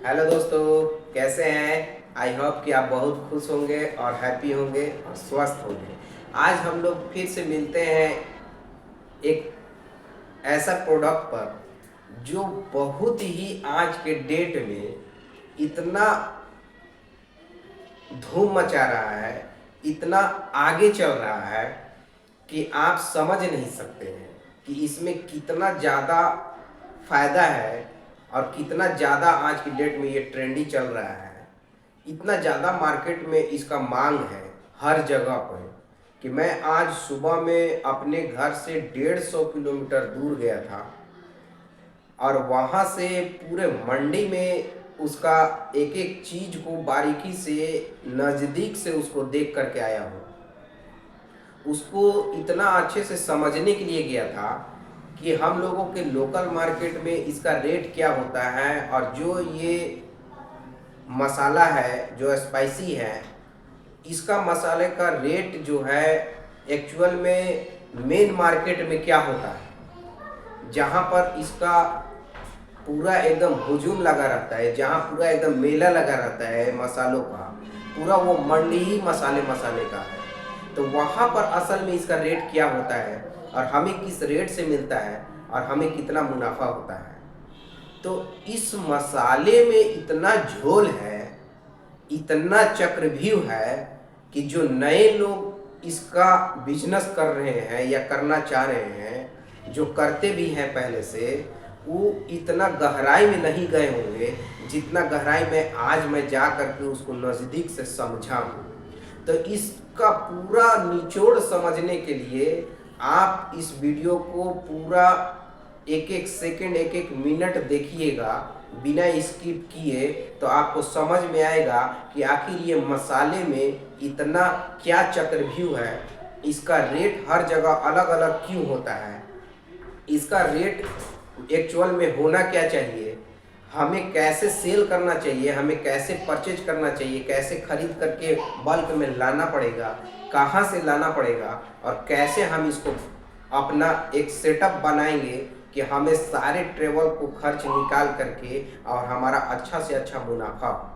Hello दोस्तों, कैसे हैं। आई होप कि आप बहुत खुश होंगे और हैप्पी होंगे और स्वस्थ होंगे। आज हम लोग फिर से मिलते हैं एक ऐसा प्रोडक्ट पर जो बहुत ही आज के डेट में इतना धूम मचा रहा है, इतना आगे चल रहा है कि आप समझ नहीं सकते हैं कि इसमें कितना ज़्यादा फायदा है और कितना ज़्यादा आज की डेट में ये ट्रेंडी चल रहा है। इतना ज़्यादा मार्केट में इसका मांग है हर जगह पर कि मैं आज सुबह में अपने घर से 150 किलोमीटर दूर गया था और वहाँ से पूरे मंडी में उसका एक एक चीज़ को बारीकी से नज़दीक से उसको देख करके आया हूँ। उसको इतना अच्छे से समझने के लिए गया था कि हम लोगों के लोकल मार्केट में इसका रेट क्या होता है और जो ये मसाला है जो स्पाइसी है, इसका मसाले का रेट जो है एक्चुअल में मेन मार्केट में क्या होता है, जहाँ पर इसका पूरा एकदम हुजूम लगा रहता है, जहाँ पूरा एकदम मेला लगा रहता है मसालों का, पूरा वो मंडी ही मसाले मसाले का है। तो वहाँ पर असल में इसका रेट क्या होता है और हमें किस रेट से मिलता है और हमें कितना मुनाफा होता है। तो इस मसाले में इतना झोल है, इतना चक्रव्यूह है कि जो नए लोग इसका बिजनेस कर रहे हैं या करना चाह रहे हैं, जो करते भी हैं पहले से, वो इतना गहराई में नहीं गए होंगे जितना गहराई में आज मैं जा करके उसको नज़दीक से समझा हूँ। तो इसका पूरा निचोड़ समझने के लिए आप इस वीडियो को पूरा एक एक सेकंड एक एक मिनट देखिएगा बिना स्किप किए, तो आपको समझ में आएगा कि आखिर ये मसाले में इतना क्या चक्रव्यूह है, इसका रेट हर जगह अलग अलग क्यों होता है, इसका रेट एक्चुअल में होना क्या चाहिए, हमें कैसे सेल करना चाहिए, हमें कैसे परचेज करना चाहिए, कैसे खरीद करके बल्क में लाना पड़ेगा, कहाँ से लाना पड़ेगा और कैसे हम इसको अपना एक सेटअप बनाएंगे कि हमें सारे ट्रेवल को खर्च निकाल करके और हमारा अच्छा से अच्छा मुनाफा हो।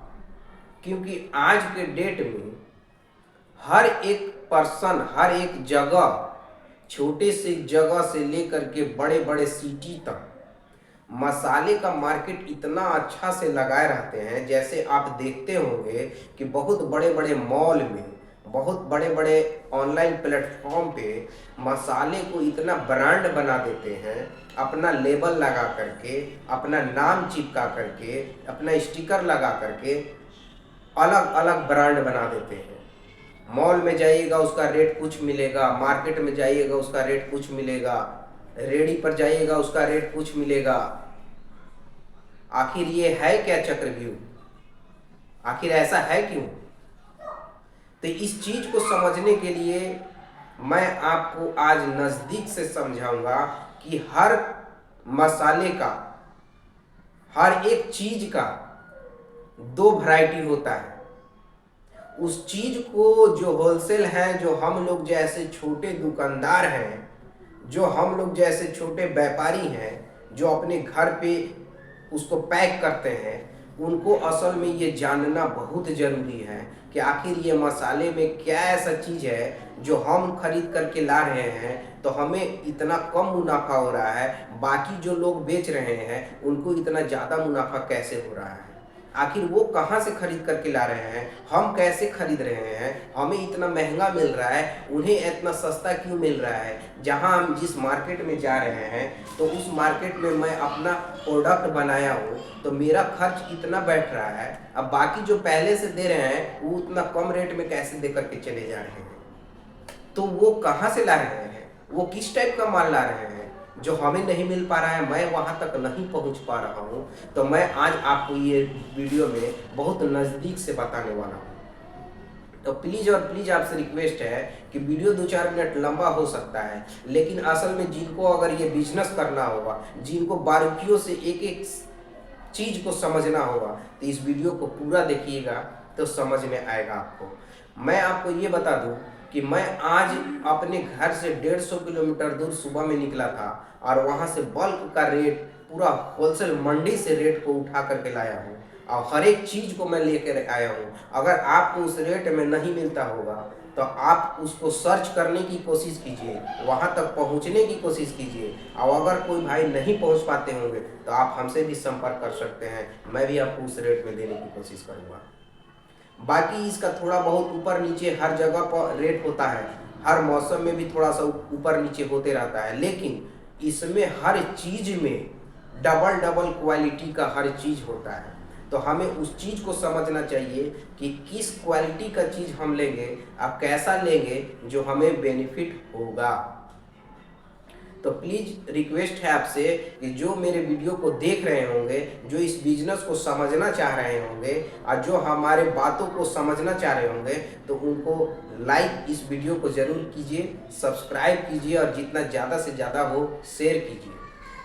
क्योंकि आज के डेट में हर एक पर्सन, हर एक जगह, छोटे से जगह से लेकर के बड़े बड़े सिटी तक मसाले का मार्केट इतना अच्छा से लगाए रहते हैं। जैसे आप देखते होंगे कि बहुत बड़े बड़े मॉल में, बहुत बड़े बड़े ऑनलाइन प्लेटफॉर्म पे मसाले को इतना ब्रांड बना देते हैं, अपना लेबल लगा करके, अपना नाम चिपका करके, अपना स्टिकर लगा करके अलग अलग ब्रांड बना देते हैं। मॉल में जाइएगा उसका रेट कुछ मिलेगा, मार्केट में जाइएगा उसका रेट कुछ मिलेगा, रेडी पर जाइएगा उसका रेट कुछ मिलेगा। आखिर ये है क्या चक्रव्यूह, आखिर ऐसा है क्यों। तो इस चीज को समझने के लिए मैं आपको आज नजदीक से समझाऊंगा कि हर मसाले का, हर एक चीज का दो वैरायटी होता है। उस चीज को जो होलसेल है, जो हम लोग जैसे छोटे दुकानदार हैं, जो हम लोग जैसे छोटे व्यापारी हैं, जो अपने घर पे उसको पैक करते हैं, उनको असल में ये जानना बहुत ज़रूरी है कि आखिर ये मसाले में क्या ऐसा चीज़ है जो हम खरीद करके ला रहे हैं तो हमें इतना कम मुनाफा हो रहा है, बाकी जो लोग बेच रहे हैं उनको इतना ज़्यादा मुनाफा कैसे हो रहा है। आखिर वो कहाँ से खरीद करके ला रहे हैं, हम कैसे खरीद रहे हैं, हमें इतना महंगा मिल रहा है, उन्हें इतना सस्ता क्यों मिल रहा है। जहाँ हम जिस मार्केट में जा रहे हैं तो उस मार्केट में मैं अपना प्रोडक्ट बनाया हूँ तो मेरा खर्च इतना बैठ रहा है, अब बाकी जो पहले से दे रहे हैं वो उतना कम रेट में कैसे दे करके चले जा रहे हैं। तो वो कहाँ से ला रहे हैं, वो किस टाइप का माल ला रहे हैं जो हमें नहीं मिल पा रहा है, मैं वहाँ तक नहीं पहुँच पा रहा हूँ। तो मैं आज आपको ये वीडियो में बहुत नज़दीक से बताने वाला हूँ। तो प्लीज़ और प्लीज़ आपसे रिक्वेस्ट है कि वीडियो 2-4 मिनट लंबा हो सकता है, लेकिन असल में जिनको अगर ये बिजनेस करना होगा, जिनको बारीकियों से एक एक चीज़ को समझना होगा, तो इस वीडियो को पूरा देखिएगा तो समझ में आएगा आपको। मैं आपको ये बता दूं कि मैं आज अपने घर से 150 किलोमीटर दूर सुबह में निकला था और वहाँ से बल्क का रेट पूरा होलसेल मंडी से रेट को उठा करके लाया हूँ और हर एक चीज़ को मैं लेकर आया हूँ। अगर आपको उस रेट में नहीं मिलता होगा तो आप उसको सर्च करने की कोशिश कीजिए, वहाँ तक पहुँचने की कोशिश कीजिए। और अगर कोई भाई नहीं पहुँच पाते होंगे तो आप हमसे भी संपर्क कर सकते हैं, मैं भी आपको उस रेट में देने की कोशिश करूँगा। बाकी इसका थोड़ा बहुत ऊपर नीचे हर जगह पर रेट होता है, हर मौसम में भी थोड़ा सा ऊपर नीचे होते रहता है, लेकिन इसमें हर चीज़ में डबल डबल क्वालिटी का हर चीज़ होता है। तो हमें उस चीज़ को समझना चाहिए कि किस क्वालिटी का चीज़ हम लेंगे, आप कैसा लेंगे जो हमें बेनिफिट होगा। तो प्लीज़ रिक्वेस्ट है आपसे कि जो मेरे वीडियो को देख रहे होंगे, जो इस बिजनेस को समझना चाह रहे होंगे और जो हमारे बातों को समझना चाह रहे होंगे, तो उनको लाइक इस वीडियो को ज़रूर कीजिए, सब्सक्राइब कीजिए और जितना ज़्यादा से ज़्यादा हो शेयर कीजिए।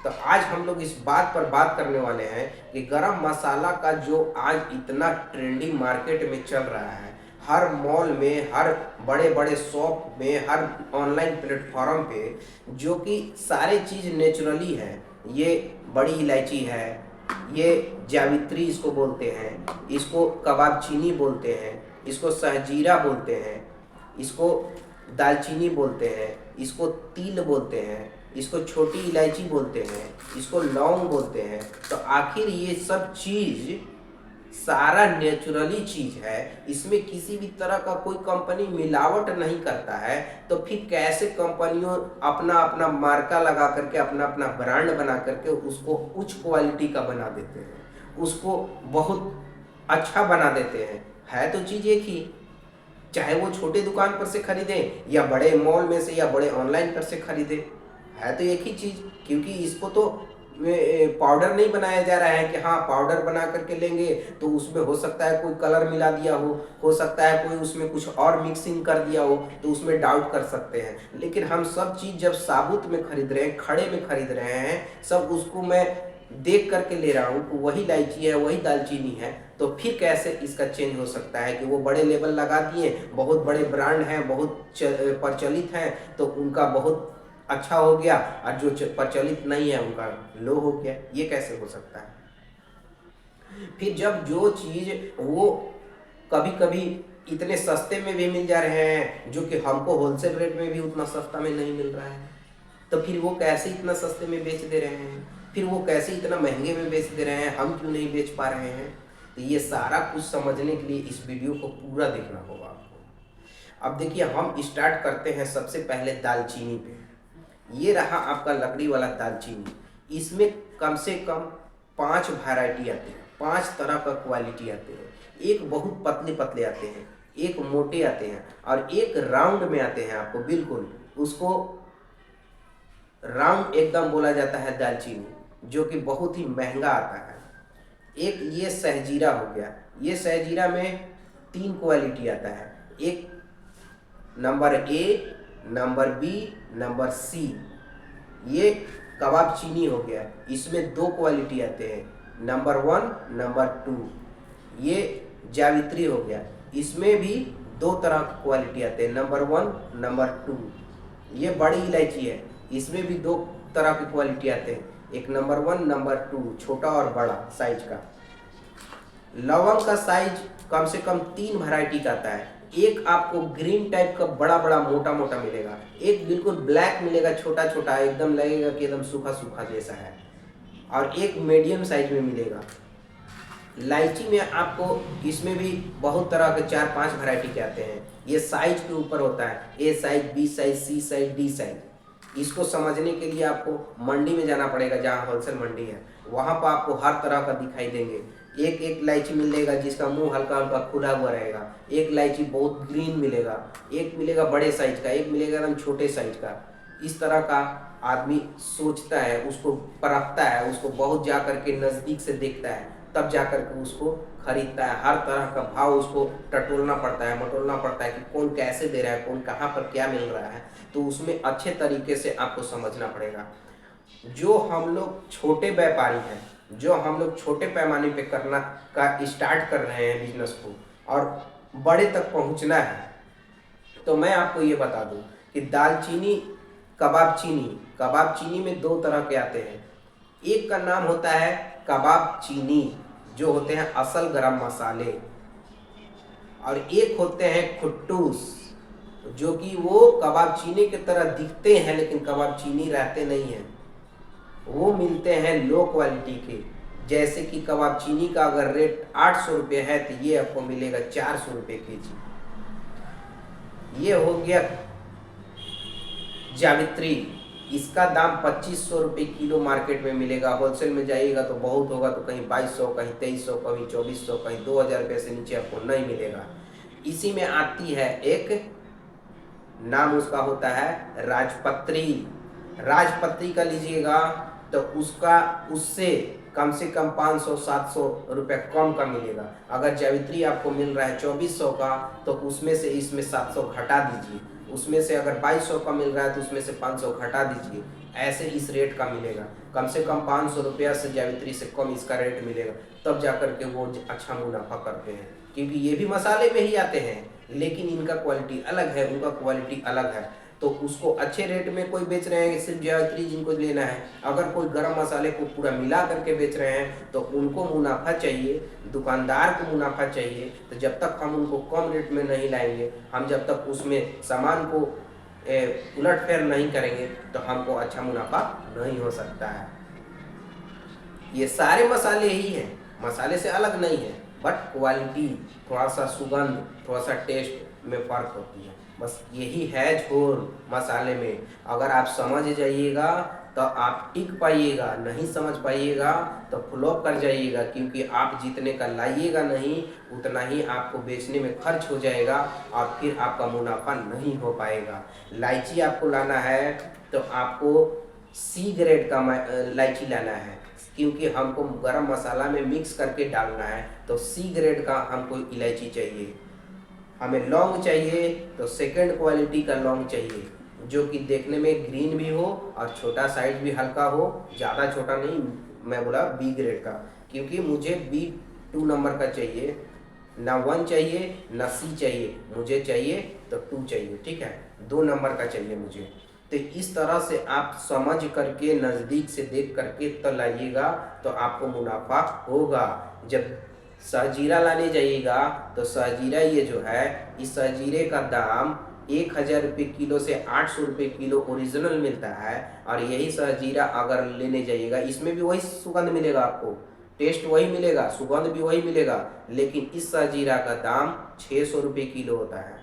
तो आज हम लोग इस बात पर बात करने वाले हैं कि गरम मसाला का जो आज इतना ट्रेंडिंग मार्केट में चल रहा है, हर मॉल में, हर बड़े बड़े शॉप में, हर ऑनलाइन प्लेटफॉर्म पे, जो कि सारे चीज़ नेचुरली है। ये बड़ी इलायची है, ये जावित्री इसको बोलते हैं, इसको कबाब चीनी बोलते हैं, इसको सहजीरा बोलते हैं, इसको दालचीनी बोलते हैं, इसको तिल बोलते हैं, इसको छोटी इलायची बोलते हैं, इसको लौंग बोलते हैं। तो आखिर ये सब चीज़ सारा नेचुरली चीज़ है, इसमें किसी भी तरह का कोई कंपनी मिलावट नहीं करता है। तो फिर कैसे कंपनियों अपना अपना मार्का लगा करके, अपना अपना ब्रांड बना करके उसको उच्च क्वालिटी का बना देते हैं, उसको बहुत अच्छा बना देते हैं। है तो चीज़ एक ही, चाहे वो छोटे दुकान पर से खरीदें या बड़े मॉल में से या बड़े ऑनलाइन पर से खरीदें, है तो एक ही चीज़। क्योंकि इसको तो पाउडर नहीं बनाया जा रहा है कि हाँ पाउडर बना करके लेंगे तो उसमें हो सकता है कोई कलर मिला दिया हो सकता है कोई उसमें कुछ और मिक्सिंग कर दिया हो, तो उसमें डाउट कर सकते हैं। लेकिन हम सब चीज़ जब साबुत में खरीद रहे हैं, खड़े में खरीद रहे हैं, सब उसको मैं देख करके ले रहा हूँ कि वही इलायची है, वही दालचीनी है, तो फिर कैसे इसका चेंज हो सकता है कि वो बड़े लेबल लगा दिए, बहुत बड़े ब्रांड हैं, बहुत प्रचलित हैं, तो उनका बहुत अच्छा हो गया और जो प्रचलित नहीं है उनका लो हो गया। ये कैसे हो सकता है? फिर जब जो चीज़ वो कभी कभी इतने सस्ते में भी मिल जा रहे हैं जो कि हमको होलसेल रेट में भी उतना सस्ता में नहीं मिल रहा है, तो फिर वो कैसे इतना सस्ते में बेच दे रहे हैं, फिर वो कैसे इतना महंगे में बेच दे रहे हैं, हम क्यों नहीं बेच पा रहे हैं? तो ये सारा कुछ समझने के लिए इस वीडियो को पूरा देखना होगा आपको। अब देखिए, हम स्टार्ट करते हैं सबसे पहले दालचीनी पे। ये रहा आपका लकड़ी वाला दालचीनी। इसमें कम से कम 5 वैरायटी आते हैं, 5 तरह का क्वालिटी आते हैं। एक बहुत पतले पतले आते हैं, एक मोटे आते हैं और एक राउंड में आते हैं। आपको बिल्कुल उसको राउंड एकदम बोला जाता है दालचीनी, जो कि बहुत ही महंगा आता है। एक ये सहजीरा हो गया। ये सहजीरा में 3 क्वालिटी आता है, एक number A, number B, number C. ये कबाब चीनी हो गया, इसमें 2 क्वालिटी आते हैं, नंबर 1, नंबर 2। ये जावित्री हो गया, इसमें भी 2 तरह की क्वालिटी आते हैं, नंबर 1, नंबर 2। ये बड़ी इलायची है, इसमें भी 2 तरह की क्वालिटी आते हैं, एक नंबर 1, नंबर 2, छोटा और बड़ा साइज का। लवंग का साइज कम से कम 3 वैरायटी का आता है। एक आपको ग्रीन टाइप का बड़ा बड़ा मोटा मोटा मिलेगा, एक बिल्कुल ब्लैक मिलेगा, छोटा छोटा, एकदम लगेगा कि एकदम सूखा सूखा जैसा है, और एक मीडियम साइज में मिलेगा। इलायची में आपको इसमें भी बहुत तरह के 4-5 वैरायटी के आते हैं। ये साइज के ऊपर होता है, ए साइज, बी साइज, सी साइज, डी साइज। इसको समझने के लिए आपको मंडी में जाना पड़ेगा, जहाँ होलसेल मंडी है, वहाँ पर आपको हर तरह का दिखाई देंगे। एक एक इलायची मिलेगा जिसका मुंह हल्का हल्का खुला हुआ रहेगा, एक इलायची बहुत ग्रीन मिलेगा, एक मिलेगा बड़े साइज का, एक मिलेगा एकदम छोटे साइज का। इस तरह का आदमी सोचता है, उसको परखता है, उसको बहुत जा करके नज़दीक से देखता है, तब जा करके उसको खरीदता है। हर तरह का भाव उसको टटोलना पड़ता है, मटोलना पड़ता है कि कौन कैसे दे रहा है, कौन कहाँ पर क्या मिल रहा है। तो उसमें अच्छे तरीके से आपको समझना पड़ेगा। जो हम लोग छोटे व्यापारी हैं, जो हम लोग छोटे पैमाने पे करना का स्टार्ट कर रहे हैं बिजनेस को और बड़े तक पहुंचना है, तो मैं आपको ये बता दूं कि दालचीनी, कबाब चीनी में 2 तरह के आते हैं। एक का नाम होता है कबाब चीनी, जो होते हैं असल गरम मसाले, और एक होते हैं खुट्टूस, जो कि वो कबाब चीनी की तरह दिखते हैं लेकिन कबाब चीनी रहते नहीं हैं। वो मिलते हैं लो क्वालिटी के, जैसे कि कबाब चीनी का अगर रेट 800 रुपये है तो ये आपको मिलेगा 400 रुपये केजी। ये हो गया जावित्री, इसका दाम 2500 रुपये किलो मार्केट में मिलेगा। होलसेल में जाइएगा तो बहुत होगा, तो कहीं 2200, कहीं 2300, कहीं 2400, कहीं 2000 रुपये से नीचे आपको नहीं मिलेगा। इसी में आती है एक, नाम उसका होता है राजपत्री। राजपत्री का लीजिएगा तो उसका उससे कम से कम 500-700 रुपये कम का मिलेगा। अगर जावित्री आपको मिल रहा है 2400 का, तो उसमें से इसमें 700 घटा दीजिए। उसमें से अगर 2200 का मिल रहा है तो उसमें से 500 घटा दीजिए। ऐसे इस रेट का मिलेगा। कम से कम 500 रुपया से जावित्री से कम इसका रेट मिलेगा, तब जाकर के वो अच्छा मुनाफा करते हैं। क्योंकि ये भी मसाले में ही आते हैं, लेकिन इनका क्वालिटी अलग है, उनका क्वालिटी अलग है। तो उसको अच्छे रेट में कोई बेच रहे हैं सिर्फ जावित्री जिनको लेना है। अगर कोई गरम मसाले को पूरा मिला करके बेच रहे हैं तो उनको मुनाफा चाहिए, दुकानदार को मुनाफा चाहिए। तो जब तक हम उनको कम रेट में नहीं लाएंगे, हम जब तक उसमें सामान को उलट फेर नहीं करेंगे, तो हमको अच्छा मुनाफा नहीं हो सकता है। ये सारे मसाले ही हैं, मसाले से अलग नहीं है, बट क्वालिटी, थोड़ा सा सुगंध, थोड़ा सा टेस्ट में फ़र्क होती है। बस यही है झोल मसाले में। अगर आप समझ जाइएगा तो आप टिक पाइएगा, नहीं समझ पाइएगा तो फ्लॉप कर जाइएगा। क्योंकि आप जितने का लाइएगा नहीं, उतना ही आपको बेचने में खर्च हो जाएगा और फिर आपका मुनाफा नहीं हो पाएगा। इलायची आपको लाना है तो आपको सी ग्रेड का इलायची लाना है, क्योंकि हमको गरम मसाला में मिक्स करके डालना है। तो सी ग्रेड का हमको इलायची चाहिए। हमें लौंग चाहिए तो सेकंड क्वालिटी का लौंग चाहिए, जो कि देखने में ग्रीन भी हो और छोटा साइज भी हल्का हो, ज़्यादा छोटा नहीं। मैं बोला बी ग्रेड का, क्योंकि मुझे B2 नंबर का चाहिए, ना 1 चाहिए ना C चाहिए, मुझे चाहिए तो 2 चाहिए। ठीक है, 2 नंबर का चाहिए मुझे। तो इस तरह से आप समझ करके नज़दीक से देख करके तो लाइएगा, तो आपको मुनाफा होगा। जब सहजीरा लाने जाइएगा तो सहजीरा ये जो है, इस सहजीरे का दाम 1000 रुपये किलो से 800 रुपये किलो ओरिजिनल मिलता है। और यही सहजीरा अगर लेने जाइएगा, इसमें भी वही सुगंध मिलेगा, आपको टेस्ट वही मिलेगा, सुगंध भी वही मिलेगा, लेकिन इस सहजीरा का दाम 600 रुपये किलो होता है,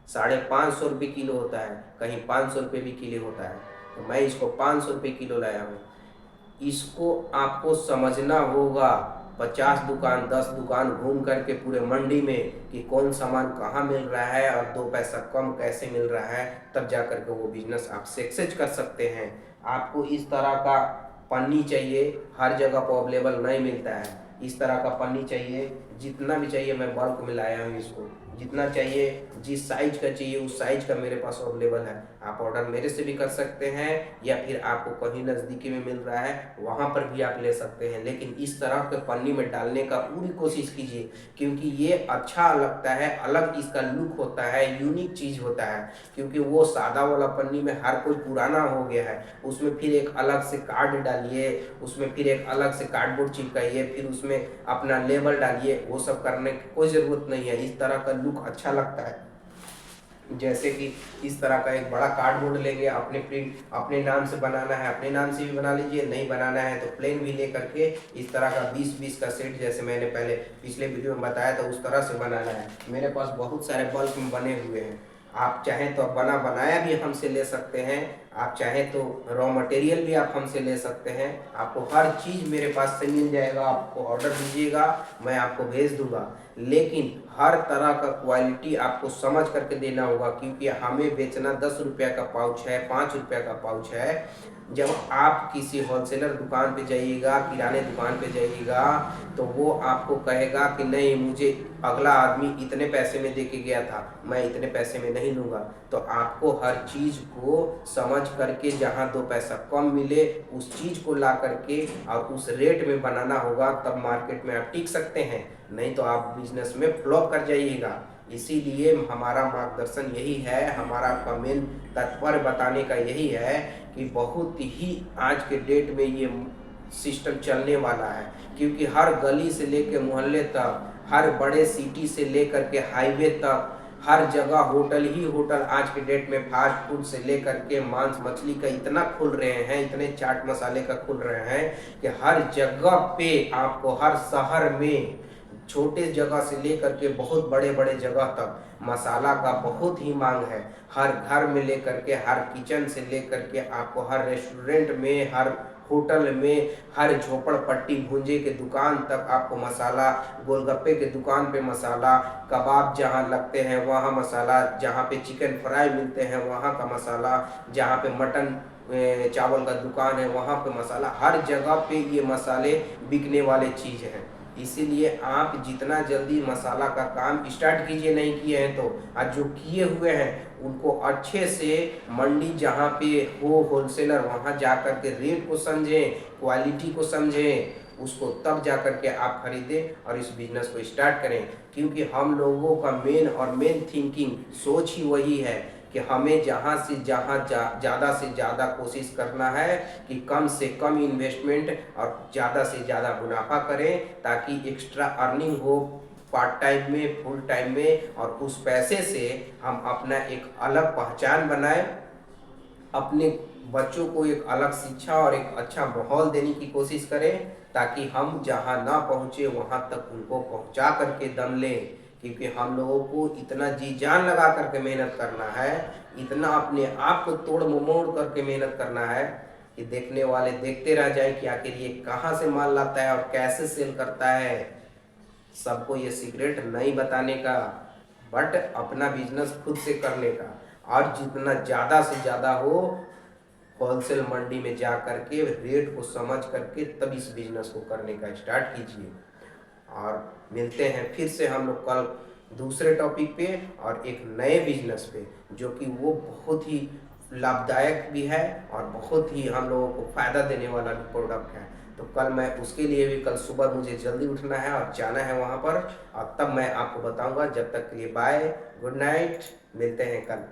550 रुपये किलो होता है, कहीं 500 रुपये भी किलो होता है। तो मैं इसको 500 रुपये किलो लाया हूँ। इसको आपको समझना होगा, 50 दुकान 10 दुकान घूम करके पूरे मंडी में कि कौन सामान कहाँ मिल रहा है और 2 पैसा कम कैसे मिल रहा है, तब जा कर के वो बिजनेस आप सक्सेस कर सकते हैं। आपको इस तरह का पन्नी चाहिए, हर जगह पर अवेलेबल नहीं मिलता है। इस तरह का पन्नी चाहिए, जितना भी चाहिए मैं बल्क में लाया हूँ इसको। जितना चाहिए, जिस साइज का चाहिए उस साइज का मेरे पास अवेलेबल है। आप ऑर्डर मेरे से भी कर सकते हैं, या फिर आपको कहीं नज़दीकी में मिल रहा है वहाँ पर भी आप ले सकते हैं। लेकिन इस तरह के पन्नी में डालने का पूरी कोशिश कीजिए, क्योंकि ये अच्छा लगता है, अलग इसका लुक होता है, यूनिक चीज़ होता है। क्योंकि वो सादा वाला पन्नी में हर कोई पुराना हो गया है, उसमें फिर एक अलग से कार्ड डालिए, उसमें फिर एक अलग से कार्डबोर्ड चिपकाइए, फिर उसमें अपना लेबल डालिए, वो सब करने की कोई ज़रूरत नहीं है। इस तरह का लुक अच्छा लगता है। जैसे कि इस तरह का एक बड़ा कार्डबोर्ड लेंगे, अपने प्रिंट अपने नाम से बनाना है, अपने नाम से भी बना लीजिए, नहीं बनाना है तो प्लेन भी ले करके इस तरह का 20-20 का सेट, जैसे मैंने पहले पिछले वीडियो में बताया था, उस तरह से बनाना है। मेरे पास बहुत सारे बल्क में बने हुए हैं। आप चाहें तो बना बनाया भी हमसे ले सकते हैं, आप चाहें तो रॉ मटेरियल भी आप हमसे ले सकते हैं। आपको हर चीज़ मेरे पास से मिल जाएगा। आपको ऑर्डर दीजिएगा, मैं आपको भेज दूंगा। लेकिन हर तरह का क्वालिटी आपको समझ करके देना होगा, क्योंकि हमें बेचना 10 रुपये का पाउच है, 5 रुपये का पाउच है। जब आप किसी होलसेलर दुकान पे जाइएगा, किराने दुकान पे जाइएगा, तो वो आपको कहेगा कि नहीं, मुझे अगला आदमी इतने पैसे में दे के गया था, मैं इतने पैसे में नहीं लूँगा। तो आपको हर चीज़ को समझ करके, जहाँ 2 पैसा कम मिले उस चीज़ को ला करके और उस रेट में बनाना होगा, तब मार्केट में आप टिक सकते हैं। नहीं तो आप बिजनेस में फ्लॉप कर जाइएगा। इसीलिए हमारा मार्गदर्शन यही है, हमारा आपका मेन तात्पर्य बताने का यही है कि बहुत ही आज के डेट में ये सिस्टम चलने वाला है, क्योंकि हर गली से लेकर मोहल्ले तक, हर बड़े सिटी से लेकर के हाईवे तक, हर जगह होटल ही होटल आज के डेट में फास्ट फूड से लेकर के मांस मछली का इतना खुल रहे हैं, इतने चाट मसाले का खुल रहे हैं कि हर जगह पे आपको, हर शहर में छोटे जगह से लेकर के बहुत बड़े बड़े जगह तक मसाला का बहुत ही मांग है। हर घर में लेकर के, हर किचन से लेकर के आपको हर रेस्टोरेंट में, हर होटल में, हर झोपड़पट्टी भुंजे के दुकान तक आपको मसाला, गोलगप्पे के दुकान पे मसाला, कबाब जहाँ लगते हैं वहाँ मसाला, जहाँ पे चिकन फ्राई मिलते हैं वहाँ का मसाला, जहाँ पे मटन चावल का दुकान है वहाँ पे मसाला, हर जगह पे ये मसाले बिकने वाले चीज़ हैं। इसीलिए आप जितना जल्दी मसाला का काम स्टार्ट कीजिए, नहीं किए हैं तो आज जो किए हुए हैं उनको अच्छे से मंडी जहाँ पे हो होलसेलर, वहाँ जा कर के रेट को समझें, क्वालिटी को समझें, उसको तब जा कर के आप खरीदें और इस बिजनेस को स्टार्ट करें। क्योंकि हम लोगों का मेन थिंकिंग सोच ही वही है कि हमें जहाँ से जहाँ ज़्यादा से ज़्यादा कोशिश करना है कि कम से कम इन्वेस्टमेंट और ज़्यादा से ज़्यादा मुनाफा करें, ताकि एक्स्ट्रा अर्निंग हो पार्ट टाइम में, फुल टाइम में, और उस पैसे से हम अपना एक अलग पहचान बनाएं, अपने बच्चों को एक अलग शिक्षा और एक अच्छा माहौल देने की कोशिश करें, ताकि हम जहां ना पहुंचे वहां तक उनको पहुंचा करके दम लें। क्योंकि हम लोगों को इतना जी जान लगा करके मेहनत करना है, इतना अपने आप को तोड़ ममोड़ करके मेहनत करना है कि देखने वाले देखते रह जाए कि आखिर ये कहाँ से माल लाता है और कैसे सेल करता है। सबको ये सीक्रेट नहीं बताने का, बट अपना बिजनेस खुद से करने का, और जितना ज़्यादा से ज़्यादा हो होलसेल मंडी में जा करके रेट को समझ करके तब इस बिजनेस को करने का स्टार्ट कीजिए। और मिलते हैं फिर से हम लोग कल दूसरे टॉपिक पे और एक नए बिजनेस पे, जो कि वो बहुत ही लाभदायक भी है और बहुत ही हम लोगों को फ़ायदा देने वाला भी प्रोडक्ट है। तो कल मैं उसके लिए भी, कल सुबह मुझे जल्दी उठना है और जाना है वहाँ पर, और तब मैं आपको बताऊँगा। जब तक के लिए बाय, गुड नाइट, मिलते हैं कल।